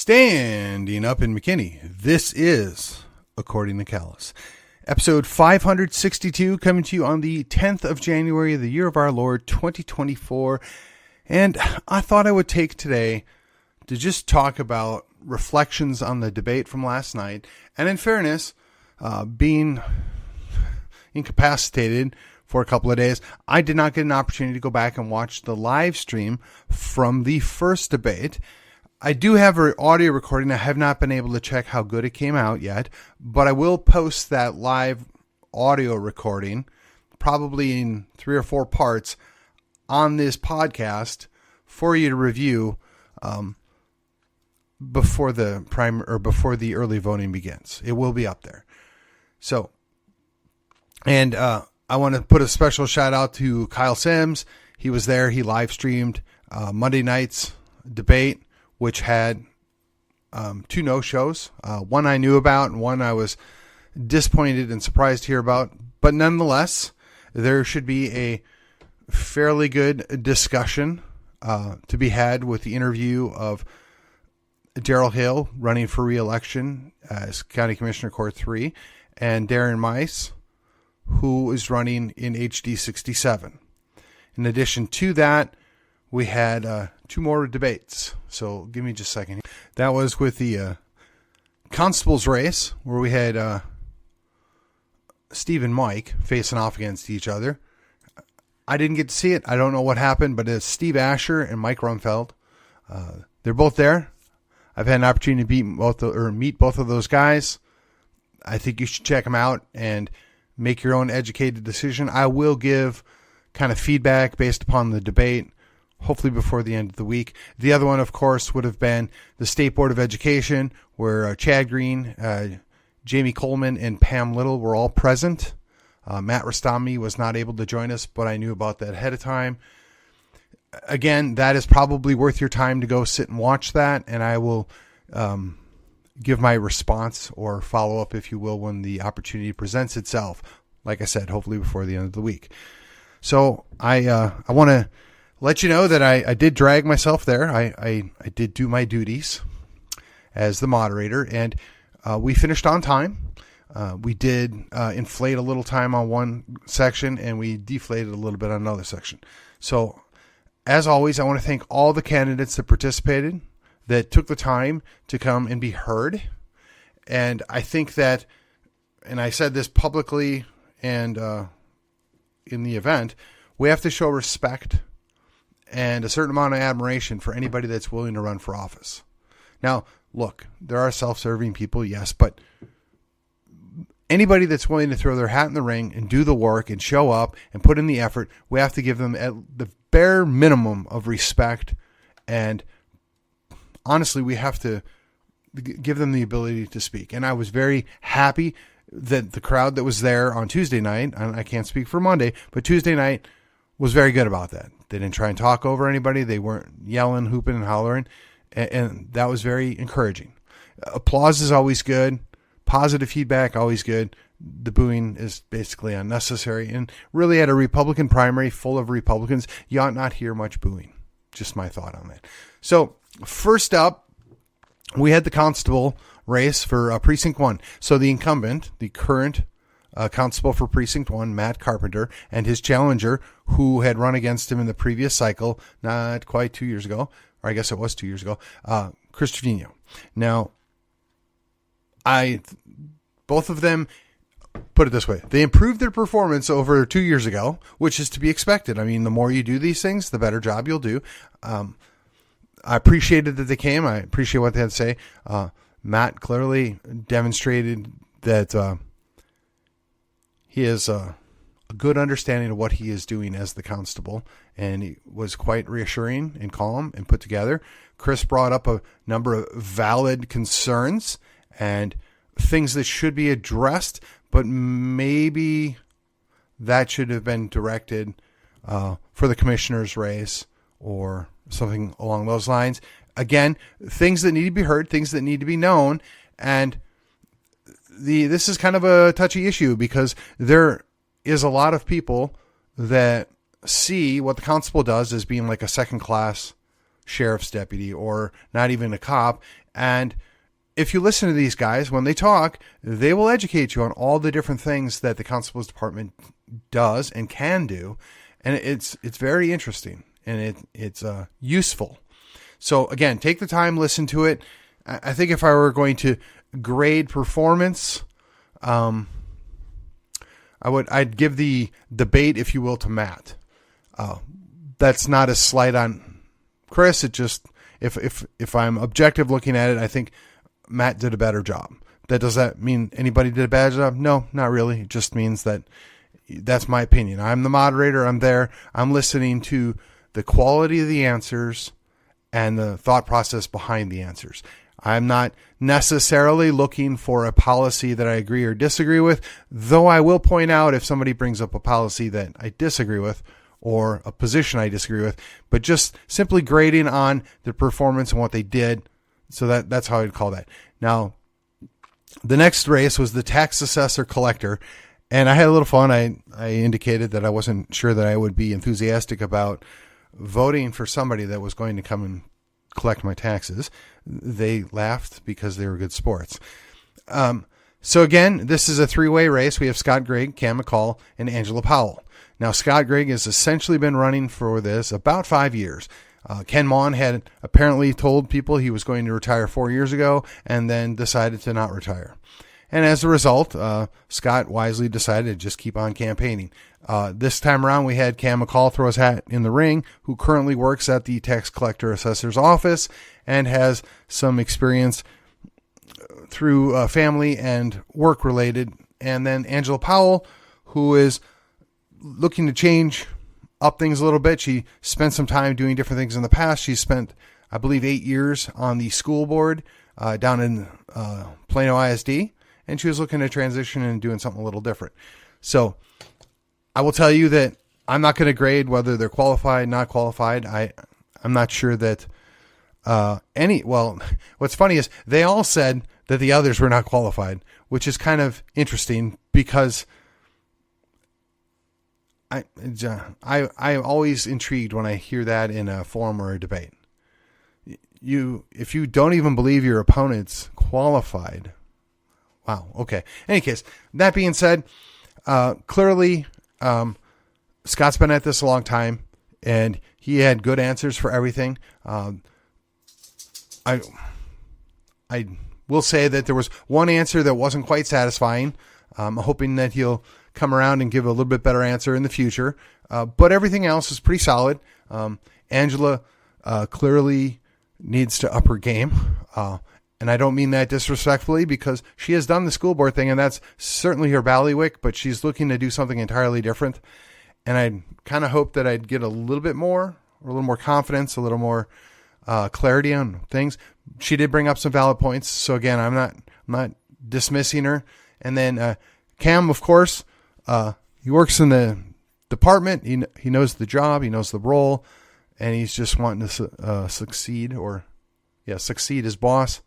Standing up in McKinney, this is According to Callus, episode 562, coming to you on the 10th of January, the year of our Lord, 2024. And I thought I would take today to just talk about reflections on the debate from last night. And in fairness, being incapacitated for a couple of days, I did not get an opportunity to go back and watch the live stream from the first debate. I do have an audio recording. I have not been able to check how good it came out yet, but I will post that live audio recording, probably in 3 or 4 parts, on this podcast for you to review before the early voting begins. It will be up there. So, and I want to put a special shout out to Kyle Sims. He was there. He live streamed Monday night's debate, which had 2 no-shows. One I knew about and one I was disappointed and surprised to hear about. But nonetheless, there should be a fairly good discussion to be had with the interview of Daryl Hill running for re-election as County Commissioner Court 3 and Darren Mice, who is running in HD 67. In addition to that, we had 2 more debates. So give me just a second. That was with the Constable's race, where we had Steve and Mike facing off against each other. I didn't get to see it. I don't know what happened, but it's Steve Asher and Mike Rumfeld. They're both there. I've had an opportunity to meet both of those guys. I think you should check them out and make your own educated decision. I will give kind of feedback based upon the debate, hopefully before the end of the week. The other one, of course, would have been the State Board of Education, where Chad Green, Jamie Coleman, and Pam Little were all present. Matt Rastami was not able to join us, but I knew about that ahead of time. Again, that is probably worth your time to go sit and watch that, and I will give my response or follow up, if you will, when the opportunity presents itself. Like I said, hopefully before the end of the week. So I want to let you know that I did drag myself there. I did do my duties as the moderator, and we finished on time. We did inflate a little time on one section, and we deflated a little bit on another section. So, as always, I want to thank all the candidates that participated, that took the time to come and be heard. And I think that, and I said this publicly and in the event, we have to show respect and a certain amount of admiration for anybody that's willing to run for office. Now, look, there are self-serving people, yes, but anybody that's willing to throw their hat in the ring and do the work and show up and put in the effort, we have to give them at the bare minimum of respect. And honestly, we have to give them the ability to speak. And I was very happy that the crowd that was there on Tuesday night, and I can't speak for Monday, but Tuesday night was very good about that. They didn't try and talk over anybody. They weren't yelling, hooping, and hollering. And that was very encouraging. Applause is always good. Positive feedback, always good. The booing is basically unnecessary. And really, at a Republican primary full of Republicans, you ought not hear much booing. Just my thought on that. So, first up, we had the Constable race for Precinct 1. So the incumbent, the current Constable for Precinct 1, Matt Carpenter, and his challenger, who had run against him in the previous cycle, not quite 2 years ago, or I guess it was 2 years ago, Chris Trevino. Now, both of them, put it this way, they improved their performance over 2 years ago, which is to be expected. I mean, the more you do these things, the better job you'll do. I appreciated that they came. I appreciate what they had to say. Matt clearly demonstrated that he has a good understanding of what he is doing as the constable, and he was quite reassuring and calm and put together. Chris brought up a number of valid concerns and things that should be addressed, but maybe that should have been directed for the commissioner's race or something along those lines. Again, things that need to be heard, things that need to be known, and this is kind of a touchy issue because there is a lot of people that see what the constable does as being like a second-class sheriff's deputy or not even a cop. And if you listen to these guys, when they talk, they will educate you on all the different things that the constable's department does and can do. And it's very interesting, and it's useful. So again, take the time, listen to it. I think if I were going to grade performance, I'd give the debate, if you will, to Matt. That's not a slight on Chris. It just, if I'm objective looking at it, I think Matt did a better job. Does that mean anybody did a bad job? No, not really. It just means that that's my opinion. I'm the moderator. I'm there. I'm listening to the quality of the answers and the thought process behind the answers. I'm not necessarily looking for a policy that I agree or disagree with, though I will point out if somebody brings up a policy that I disagree with or a position I disagree with, but just simply grading on the performance and what they did. So that's how I'd call that. Now, the next race was the tax assessor collector, and I had a little fun. I indicated that I wasn't sure that I would be enthusiastic about voting for somebody that was going to come and collect my taxes. They laughed because they were good sports. So again, this is a three-way race. We have Scott Grigg, Cam McCall, and Angela Powell. Now, Scott Grigg has essentially been running for this about 5 years. Ken Maughan had apparently told people he was going to retire 4 years ago and then decided to not retire. And as a result, Scott wisely decided to just keep on campaigning. This time around, we had Cam McCall throw his hat in the ring, who currently works at the tax collector assessor's office and has some experience through family and work related. And then Angela Powell, who is looking to change up things a little bit. She spent some time doing different things in the past. She spent, I believe, 8 years on the school board down in Plano ISD, and she was looking to transition and doing something a little different. So I will tell you that I'm not going to grade whether they're qualified, not qualified. I'm not sure that what's funny is they all said that the others were not qualified, which is kind of interesting because I'm always intrigued when I hear that in a forum or a debate. If you don't even believe your opponent's qualified, wow. Okay. In any case, that being said, clearly, Scott's been at this a long time and he had good answers for everything. I will say that there was one answer that wasn't quite satisfying. I'm hoping that he'll come around and give a little bit better answer in the future. But everything else is pretty solid. Angela clearly needs to up her game. And I don't mean that disrespectfully because she has done the school board thing and that's certainly her bailiwick, but she's looking to do something entirely different. And I kind of hope that I'd get a little bit more, or a little more confidence, a little more clarity on things. She did bring up some valid points. So again, I'm not dismissing her. And then Cam, of course, he works in the department. He knows the job. He knows the role. And he's just wanting to succeed his boss.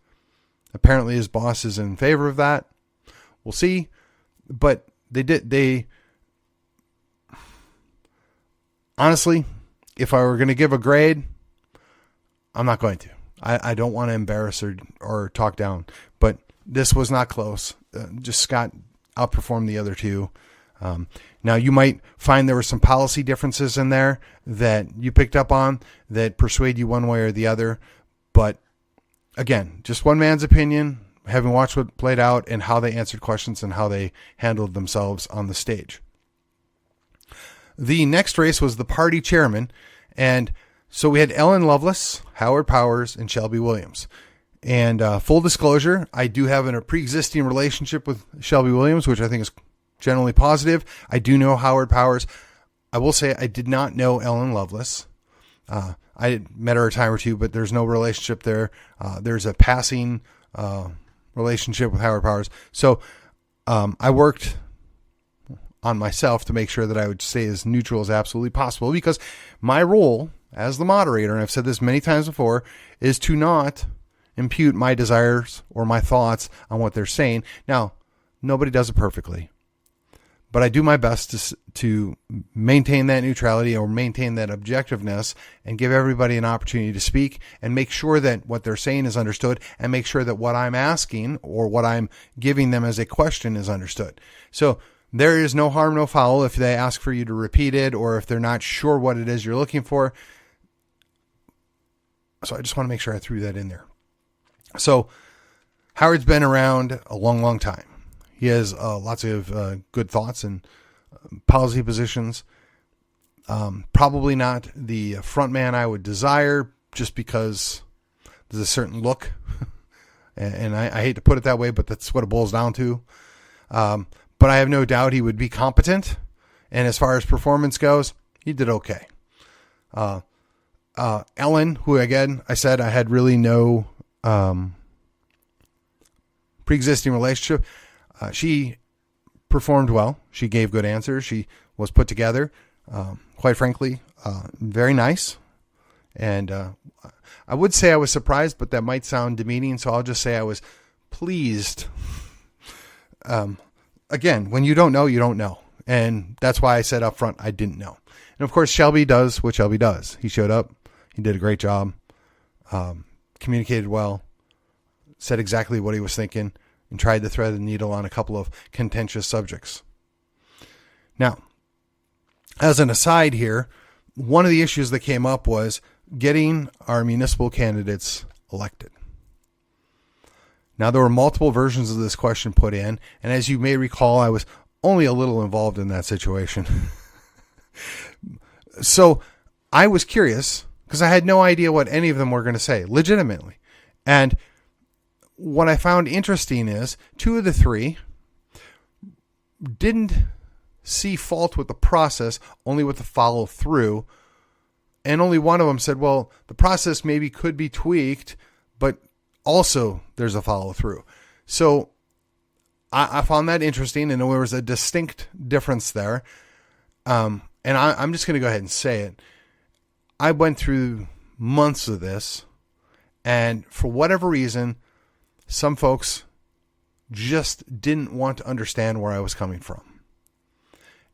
Apparently his boss is in favor of that. We'll see. But they honestly, if I were going to give a grade, I'm not going to. I don't want to embarrass or talk down. But this was not close. Just Scott outperformed the other two. Now you might find there were some policy differences in there that you picked up on that persuade you one way or the other. But again, just one man's opinion, having watched what played out and how they answered questions and how they handled themselves on the stage. The next race was the party chairman. And so we had Ellen Lovelace, Howard Powers, and Shelby Williams. And full disclosure, I do have a pre-existing relationship with Shelby Williams, which I think is generally positive. I do know Howard Powers. I will say I did not know Ellen Lovelace. I met her a time or two, but there's no relationship there. There's a passing relationship with Howard Powers. So I worked on myself to make sure that I would stay as neutral as absolutely possible, because my role as the moderator, and I've said this many times before, is to not impute my desires or my thoughts on what they're saying. Now, nobody does it perfectly, but I do my best to maintain that neutrality or maintain that objectiveness and give everybody an opportunity to speak and make sure that what they're saying is understood and make sure that what I'm asking or what I'm giving them as a question is understood. So there is no harm, no foul if they ask for you to repeat it or if they're not sure what it is you're looking for. So I just want to make sure I threw that in there. So Howard's been around a long, long time. He has lots of good thoughts and policy positions. Probably not the front man I would desire just because there's a certain look. And I hate to put it that way, but that's what it boils down to. But I have no doubt he would be competent. And as far as performance goes, he did okay. Ellen, who again, I said I had really no pre-existing relationship. She performed well. She gave good answers. She was put together. Quite frankly, very nice. And I would say I was surprised, but that might sound demeaning. So I'll just say I was pleased. Again, when you don't know, you don't know. And that's why I said up front, I didn't know. And of course, Shelby does what Shelby does. He showed up. He did a great job. Communicated well. Said exactly what he was thinking. And tried to thread the needle on a couple of contentious subjects. Now, as an aside here, one of the issues that came up was getting our municipal candidates elected. Now, there were multiple versions of this question put in, and as you may recall, I was only a little involved in that situation. So I was curious because I had no idea what any of them were going to say, legitimately. And what I found interesting is 2 of the 3 didn't see fault with the process, only with the follow through. And only one of them said, well, the process maybe could be tweaked, but also there's a follow through. So I found that interesting, and there was a distinct difference there. And I'm just going to go ahead and say it. I went through months of this, and for whatever reason, some folks just didn't want to understand where I was coming from.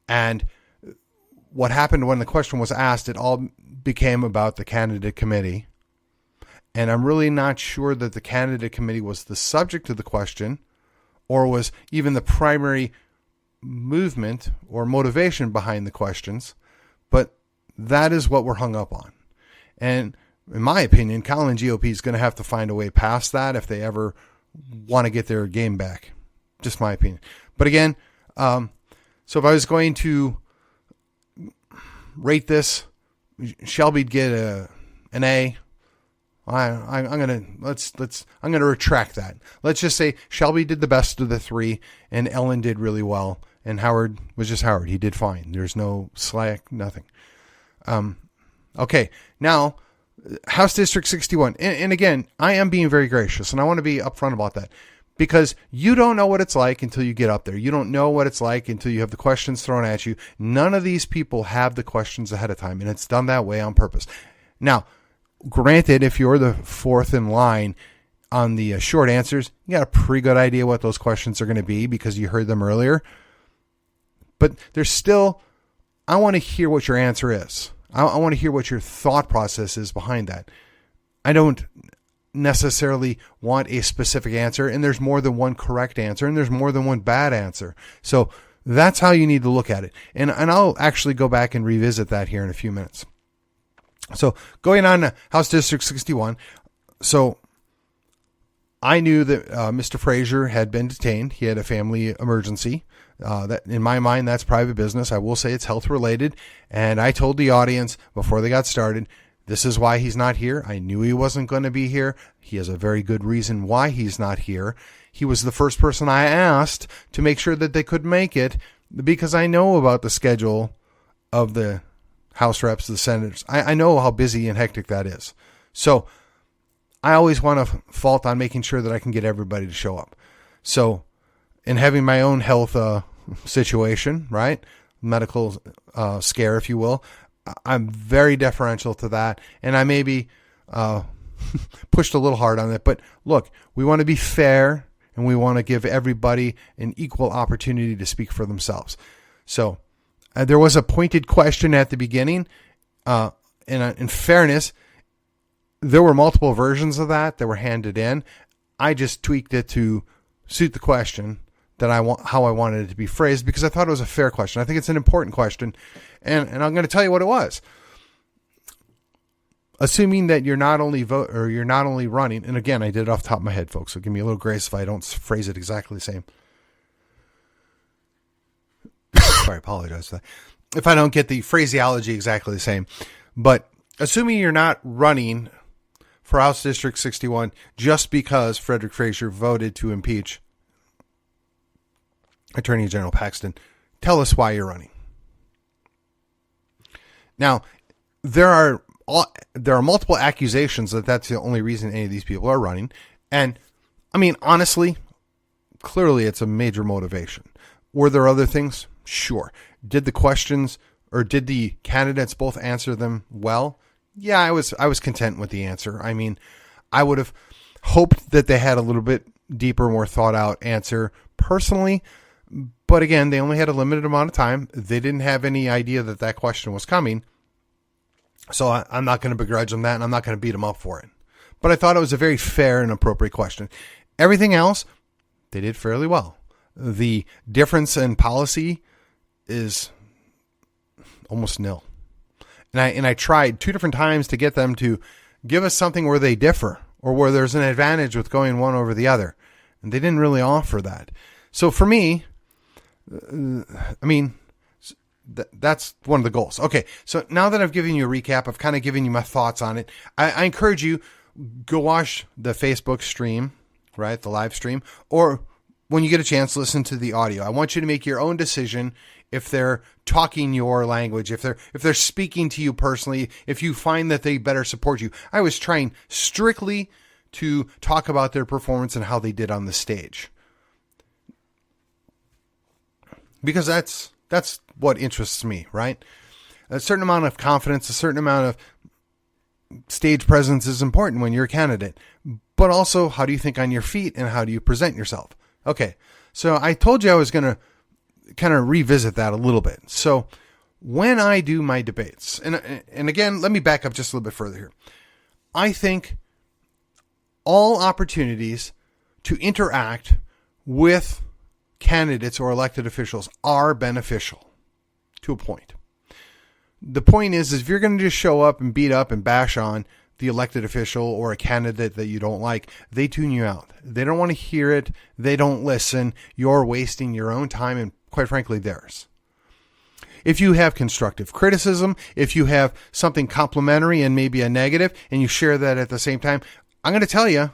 And what happened when the question was asked, it all became about the candidate committee. And I'm really not sure that the candidate committee was the subject of the question or was even the primary movement or motivation behind the questions. But that is what we're hung up on. And in my opinion, Collin GOP is going to have to find a way past that if they ever want to get their game back. Just my opinion. But again, so if I was going to rate this, Shelby'd get an A. I'm gonna retract that. Let's just say Shelby did the best of the 3, and Ellen did really well, and Howard was just Howard. He did fine. There's no slack, nothing. Okay, now House District 61, and again, I am being very gracious, and I want to be upfront about that because you don't know what it's like until you get up there. You don't know what it's like until you have the questions thrown at you. None of these people have the questions ahead of time, and it's done that way on purpose. Now, granted, if you're the 4th in line on the short answers, you got a pretty good idea what those questions are going to be because you heard them earlier. But there's still, I want to hear what your answer is. I want to hear what your thought process is behind that. I don't necessarily want a specific answer, and there's more than one correct answer, and there's more than one bad answer. So that's how you need to look at it. And I'll actually go back and revisit that here in a few minutes. So going on to House District 61. So I knew that Mr. Frazier had been detained. He had a family emergency. That in my mind, that's private business. I will say it's health related. And I told the audience before they got started, this is why he's not here. I knew he wasn't going to be here. He has a very good reason why he's not here. He was the first person I asked to make sure that they could make it because I know about the schedule of the House reps, the senators. I know how busy and hectic that is. So I always want to fault on making sure that I can get everybody to show up. So in having my own health situation, right? Medical scare, if you will, I'm very deferential to that. And I maybe pushed a little hard on it. But look, we want to be fair and we want to give everybody an equal opportunity to speak for themselves. So there was a pointed question at the beginning. In fairness, there were multiple versions of that were handed in. I just tweaked it to suit the question that how I wanted it to be phrased, because I thought it was a fair question. I think it's an important question, and I'm going to tell you what it was. Assuming that you're not only running, and again, I did it off the top of my head, folks, so give me a little grace if I don't phrase it exactly the same. Sorry, I apologize for that. If I don't get the phraseology exactly the same. But assuming you're not running for House District 61 just because Frederick Frazier voted to impeach Attorney General Paxton, tell us why you're running. Now, there are multiple accusations that that's the only reason any of these people are running. And, I mean, honestly, clearly it's a major motivation. Were there other things? Sure. Did the questions or did the candidates both answer them well? Yeah, I was content with the answer. I mean, I would have hoped that they had a little bit deeper, more thought out answer personally. But again, they only had a limited amount of time. They didn't have any idea that question was coming. So I'm not going to begrudge them that, and I'm not going to beat them up for it. But I thought it was a very fair and appropriate question. Everything else, they did fairly well. The difference in policy is almost nil. And I tried 2 different times to get them to give us something where they differ or where there's an advantage with going one over the other. And they didn't really offer that. So for me, I mean, that's one of the goals. Okay, so now that I've given you a recap, I've kind of given you my thoughts on it. I encourage you, go watch the Facebook stream, right, the live stream, or when you get a chance, listen to the audio. I want you to make your own decision if they're talking your language, if they're speaking to you personally, if you find that they better support you. I was trying strictly to talk about their performance and how they did on the stage, because that's what interests me, right? A certain amount of confidence, a certain amount of stage presence is important when you're a candidate, but also how do you think on your feet and how do you present yourself? Okay, so I told you I was going to kind of revisit that a little bit. So when I do my debates, and again, let me back up just a little bit further here. I think all opportunities to interact with candidates or elected officials are beneficial to a point. The point is if you're going to just show up and beat up and bash on the elected official or a candidate that you don't like, they tune you out. They don't want to hear it. They don't listen. You're wasting your own time and, quite frankly, theirs. If you have constructive criticism, if you have something complimentary and maybe a negative, and you share that at the same time, I'm going to tell you,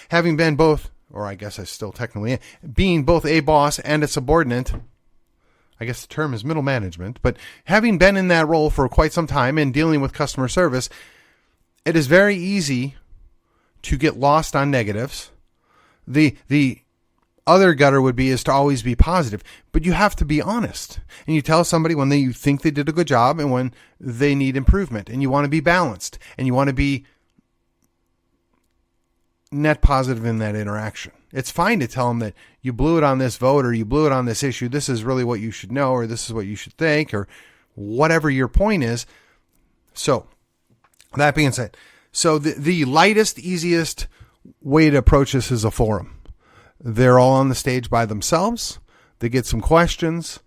having been both, or I guess I still technically am, being both a boss and a subordinate, I guess the term is middle management, but having been in that role for quite some time and dealing with customer service, it is very easy to get lost on negatives. The other gutter would be is to always be positive, but you have to be honest. And you tell somebody when you think they did a good job and when they need improvement, and you want to be balanced and you want to be net positive in that interaction. It's fine to tell them that you blew it on this vote or you blew it on this issue. This is really what you should know, or this is what you should think, or whatever your point is. So that being said, so the lightest, easiest way to approach this is a forum. They're all on the stage by themselves. They get some questions.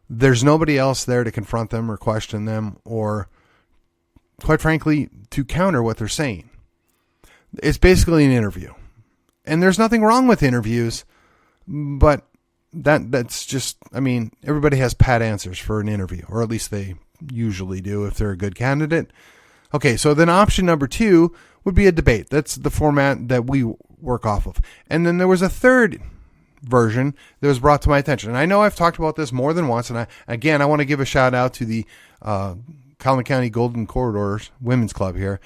There's nobody else there to confront them or question them or, quite frankly, to counter what they're saying. It's basically an interview. And there's nothing wrong with interviews, but that's just, I mean, everybody has pat answers for an interview, or at least they usually do if they're a good candidate. Okay, so then option number 2 would be a debate. That's the format that we work off of. And then there was a third version that was brought to my attention. And I know I've talked about this more than once, and I want to give a shout out to the Collin County Golden Corridors Women's Club here.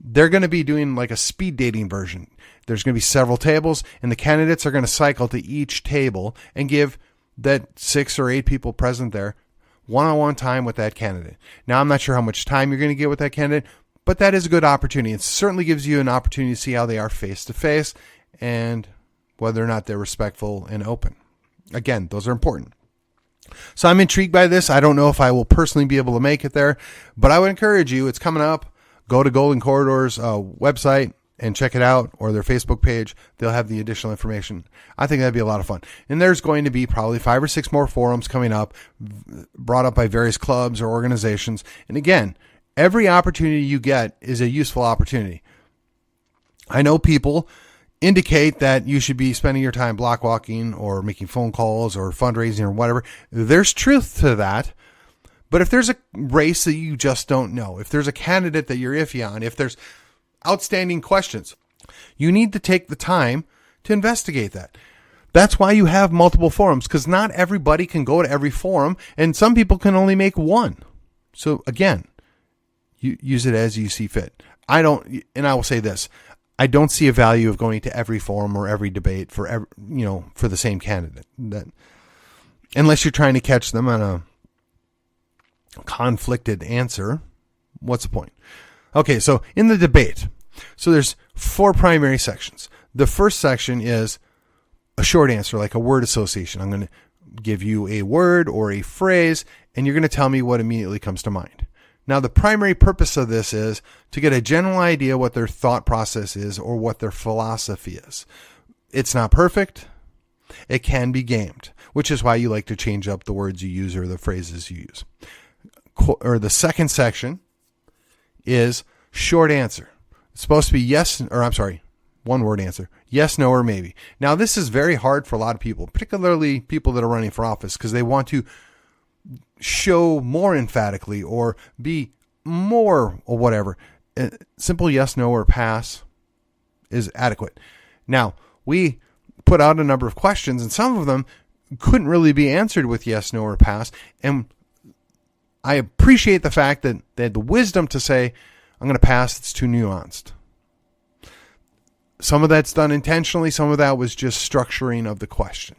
They're going to be doing like a speed dating version. There's going to be several tables, and the candidates are going to cycle to each table and give that 6 or 8 people present there one-on-one time with that candidate. Now, I'm not sure how much time you're going to get with that candidate, but that is a good opportunity. It certainly gives you an opportunity to see how they are face-to-face and whether or not they're respectful and open. Again, those are important. So I'm intrigued by this. I don't know if I will personally be able to make it there, but I would encourage you. It's coming up. Go to Golden Corridor's website and check it out, or their Facebook page. They'll have the additional information. I think that'd be a lot of fun. And there's going to be probably 5 or 6 more forums coming up, brought up by various clubs or organizations. And again, every opportunity you get is a useful opportunity. I know people indicate that you should be spending your time block walking or making phone calls or fundraising or whatever. There's truth to that. But if there's a race that you just don't know, if there's a candidate that you're iffy on, if there's outstanding questions, you need to take the time to investigate that. That's why you have multiple forums, because not everybody can go to every forum, and some people can only make one. So again, you use it as you see fit. I will say this. I don't see a value of going to every forum or every debate for the same candidate. That, unless you're trying to catch them on a conflicted answer, what's the point? Okay, so in the debate, so there's 4 primary sections. The first section is a short answer, like a word association. I'm going to give you a word or a phrase, and you're going to tell me what immediately comes to mind. Now, the primary purpose of this is to get a general idea what their thought process is or what their philosophy is. It's not perfect. It can be gamed, which is why you like to change up the words you use or the phrases you use. Or the second section is short answer. It's supposed to be one word answer. Yes, no, or maybe. Now, this is very hard for a lot of people, particularly people that are running for office, because they want to show more emphatically or be more or whatever. Simple yes, no, or pass is adequate. Now, we put out a number of questions, and some of them couldn't really be answered with yes, no, or pass. And I appreciate the fact that they had the wisdom to say, I'm going to pass, it's too nuanced. Some of that's done intentionally. Some of that was just structuring of the question.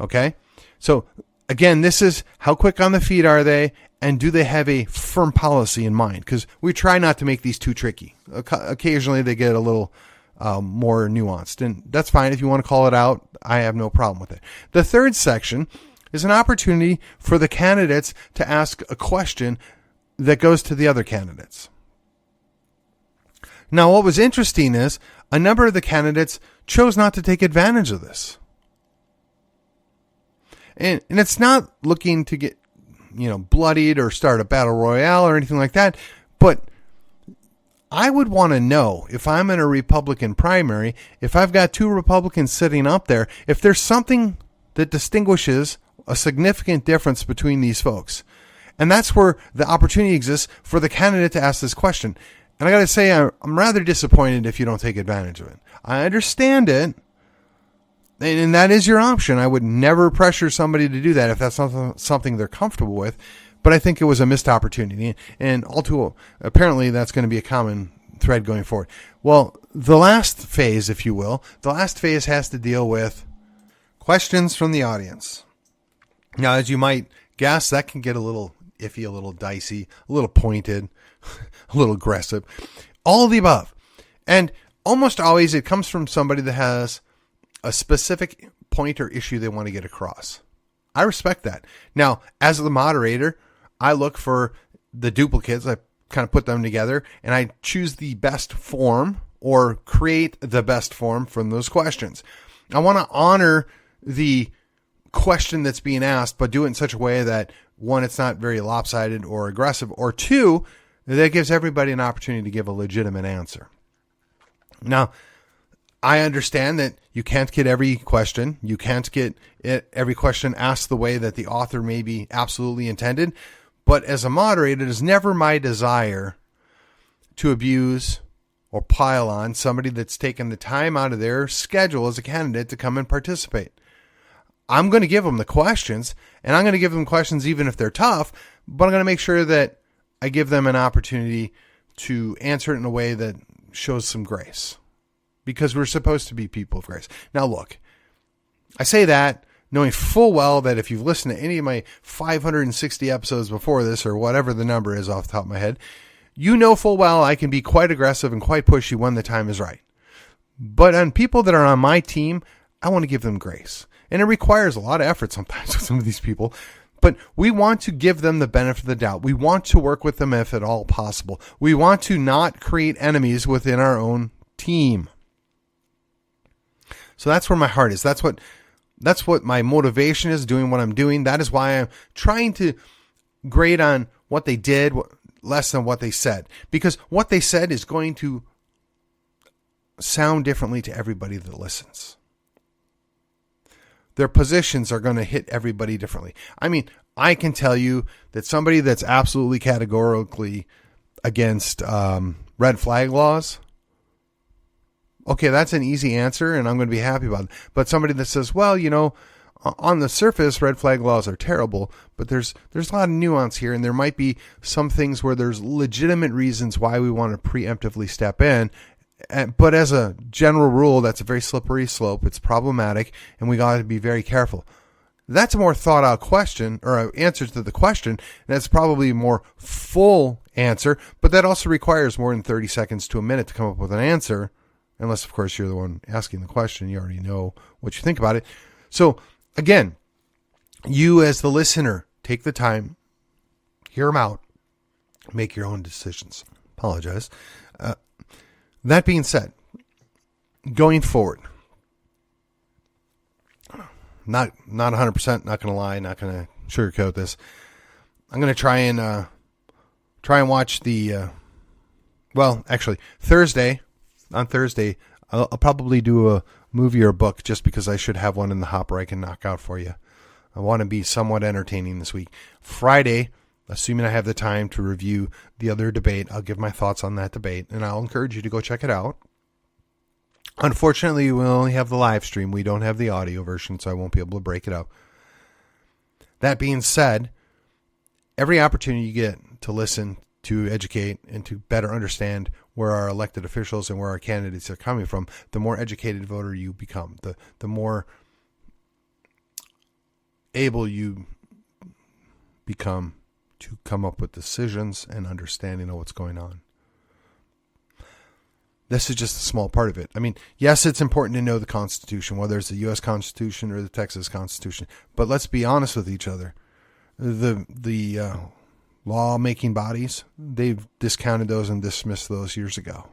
Okay? So, again, this is how quick on the feet are they, and do they have a firm policy in mind? Because we try not to make these too tricky. Occasionally they get a little more nuanced, and that's fine. If you want to call it out, I have no problem with it. The third section is an opportunity for the candidates to ask a question that goes to the other candidates. Now, what was interesting is a number of the candidates chose not to take advantage of this. And it's not looking to get, bloodied or start a battle royale or anything like that. But I would want to know, if I'm in a Republican primary, if I've got 2 Republicans sitting up there, if there's something that distinguishes a significant difference between these folks. And that's where the opportunity exists for the candidate to ask this question. And I got to say, I'm rather disappointed if you don't take advantage of it. I understand it. And that is your option. I would never pressure somebody to do that if that's not something they're comfortable with. But I think it was a missed opportunity. And apparently that's going to be a common thread going forward. Well, the last phase, if you will, has to deal with questions from the audience. Now, as you might guess, that can get a little iffy, a little dicey, a little pointed, a little aggressive. All of the above. And almost always it comes from somebody that has a specific point or issue they want to get across. I respect that. Now, as the moderator, I look for the duplicates. I kind of put them together, and I choose the best form or create the best form from those questions. I want to honor the question that's being asked, but do it in such a way that, 1, it's not very lopsided or aggressive, or 2, that gives everybody an opportunity to give a legitimate answer. Now, I understand that you can't get every question. You can't get every question asked the way that the author maybe absolutely intended. But as a moderator, it is never my desire to abuse or pile on somebody that's taken the time out of their schedule as a candidate to come and participate. I'm going to give them the questions, and I'm going to give them questions even if they're tough, but I'm going to make sure that I give them an opportunity to answer it in a way that shows some grace, because we're supposed to be people of grace. Now, look, I say that knowing full well that if you've listened to any of my 560 episodes before this, or whatever the number is off the top of my head, you know full well I can be quite aggressive and quite pushy when the time is right. But on people that are on my team, I want to give them grace. And it requires a lot of effort sometimes with some of these people. But we want to give them the benefit of the doubt. We want to work with them if at all possible. We want to not create enemies within our own team. So that's where my heart is. That's what my motivation is, doing what I'm doing. That is why I'm trying to grade on what they did less than what they said. Because what they said is going to sound differently to everybody that listens. Their positions are going to hit everybody differently. I mean, I can tell you that somebody that's absolutely categorically against red flag laws, okay, that's an easy answer, and I'm going to be happy about it. But somebody that says, well, on the surface, red flag laws are terrible, but there's a lot of nuance here, and there might be some things where there's legitimate reasons why we want to preemptively step in. But as a general rule, that's a very slippery slope. It's problematic, and we got to be very careful. That's a more thought out question, or an answer to the question. And that's probably a more full answer, but that also requires more than 30 seconds to a minute to come up with an answer. Unless, of course, you're the one asking the question. You already know what you think about it. So, again, you as the listener, take the time, hear them out, make your own decisions. Apologize. That being said, going forward, not 100%, not going to lie, not going to sugarcoat this. I'm going to try and watch the, Thursday. On Thursday, I'll probably do a movie or a book just because I should have one in the hopper I can knock out for you. I want to be somewhat entertaining this week. Friday, assuming I have the time to review the other debate, I'll give my thoughts on that debate, and I'll encourage you to go check it out. Unfortunately, we only have the live stream. We don't have the audio version, so I won't be able to break it up. That being said, every opportunity you get to listen, to educate, and to better understand where our elected officials and where our candidates are coming from, the more educated voter you become, the more able you become to come up with decisions and understanding of what's going on. This is just a small part of it. I mean, yes, it's important to know the Constitution, whether it's the U.S. Constitution or the Texas Constitution. But let's be honest with each other. The law-making bodies, they've discounted those and dismissed those years ago.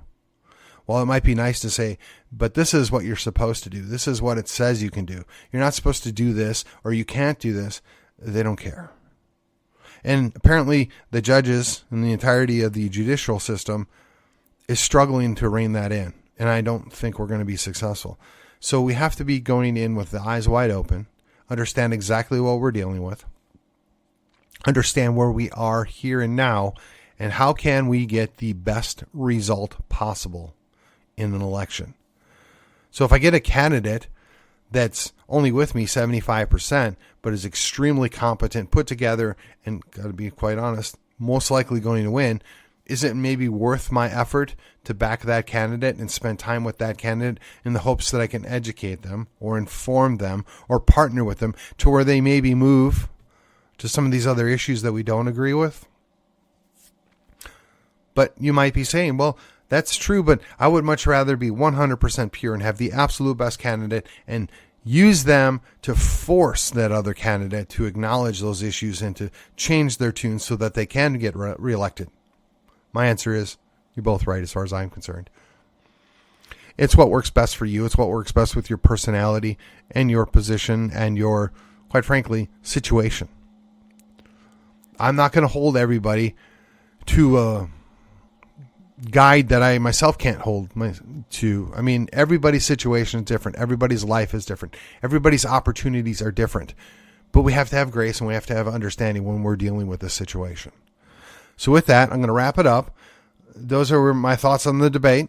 While it might be nice to say, but this is what you're supposed to do. This is what it says you can do. You're not supposed to do this, or you can't do this. They don't care. And apparently the judges and the entirety of the judicial system is struggling to rein that in. And I don't think we're going to be successful. So we have to be going in with the eyes wide open, understand exactly what we're dealing with, understand where we are here and now, and how can we get the best result possible in an election. So if I get a candidate that's only with me 75%, but is extremely competent, put together, and got to be quite honest, most likely going to win, is it maybe worth my effort to back that candidate and spend time with that candidate in the hopes that I can educate them or inform them or partner with them to where they maybe move to some of these other issues that we don't agree with? But you might be saying, well, that's true, but I would much rather be 100% pure and have the absolute best candidate and use them to force that other candidate to acknowledge those issues and to change their tune so that they can get reelected. My answer is, you're both right as far as I'm concerned. It's what works best for you. It's what works best with your personality and your position and your, quite frankly, situation. I'm not going to hold everybody to a guide that I myself can't hold to. I mean, everybody's situation is different. Everybody's life is different. Everybody's opportunities are different. But we have to have grace and we have to have understanding when we're dealing with this situation. So with that, I'm going to wrap it up. Those are my thoughts on the debate.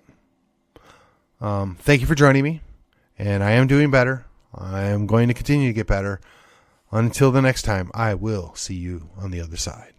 Thank you for joining me. And I am doing better. I am going to continue to get better. Until the next time, I will see you on the other side.